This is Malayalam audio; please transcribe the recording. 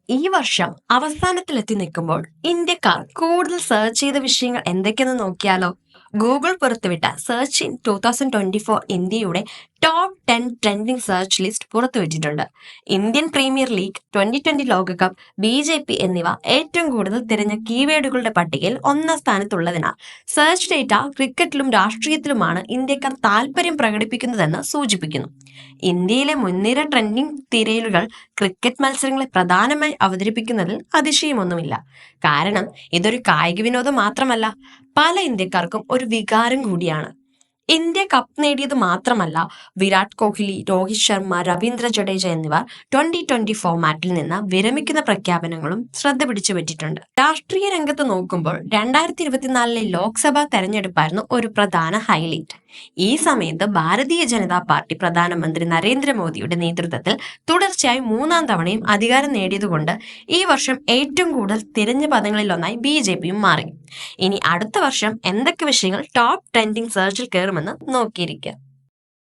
ഈ വർഷം അവസാനത്തിലെത്തി നിൽക്കുമ്പോൾ ഇന്ത്യക്കാർ കൂടുതൽ സെർച്ച് ചെയ്ത വിഷയങ്ങൾ എന്തൊക്കെയെന്ന് നോക്കിയാലോ. ഗൂഗിൾ പുറത്തുവിട്ട സെർച്ച് ഇൻ 2024 ഇന്ത്യയുടെ ടോപ്പ് 10 ട്രെൻഡിംഗ് സെർച്ച് ലിസ്റ്റ് പുറത്തുവിട്ടിട്ടുണ്ട്. ഇന്ത്യൻ പ്രീമിയർ ലീഗ്, 2020 ലോകകപ്പ്, BJP എന്നിവ ഏറ്റവും കൂടുതൽ തിരഞ്ഞ കീവേഡുകളുടെ പട്ടികയിൽ ഒന്നാം സ്ഥാനത്തുള്ളതിനാൽ സെർച്ച് ഡേറ്റ ക്രിക്കറ്റിലും രാഷ്ട്രീയത്തിലുമാണ് ഇന്ത്യക്കാർ താല്പര്യം പ്രകടിപ്പിക്കുന്നതെന്ന് സൂചിപ്പിക്കുന്നു. ഇന്ത്യയിലെ മുൻനിര ട്രെൻഡിംഗ് തിരയലുകൾ ക്രിക്കറ്റ് മത്സരങ്ങളെ പ്രധാനമായി അവതരിപ്പിക്കുന്നതിൽ അതിശയമൊന്നുമില്ല. കാരണം ഇതൊരു കായിക വിനോദം മാത്രമല്ല, പല ഇന്ത്യക്കാർക്കും ഒരു വികാരം കൂടിയാണ്. ഇന്ത്യ കപ്പ് നേടിയത് മാത്രമല്ല, വിരാട് കോഹ്ലി, രോഹിത് ശർമ്മ, രവീന്ദ്ര ജഡേജ എന്നിവർ 2020 ഫോർമാറ്റിൽ നിന്ന് വിരമിക്കുന്ന പ്രഖ്യാപനങ്ങളും ശ്രദ്ധ പിടിച്ചു പറ്റിയിട്ടുണ്ട്. രാഷ്ട്രീയ രംഗത്ത് നോക്കുമ്പോൾ 2024 ലോക്സഭാ തെരഞ്ഞെടുപ്പായിരുന്നു ഒരു പ്രധാന ഹൈലൈറ്റ്. ഈ സമയത്ത് ഭാരതീയ ജനതാ പാർട്ടി പ്രധാനമന്ത്രി നരേന്ദ്രമോദിയുടെ നേതൃത്വത്തിൽ തുടർച്ചയായി 3-ാം തവണയും അധികാരം നേടിയതുകൊണ്ട് ഈ വർഷം ഏറ്റവും കൂടുതൽ തിരഞ്ഞ പദങ്ങളിലൊന്നായി BJPയും മാറി. ഇനി അടുത്ത വർഷം എന്തൊക്കെ വിഷയങ്ങൾ ടോപ്പ് ട്രെൻഡിംഗ് സെർച്ചിൽ കയറുമെന്ന് നോക്കിയിരിക്കുക.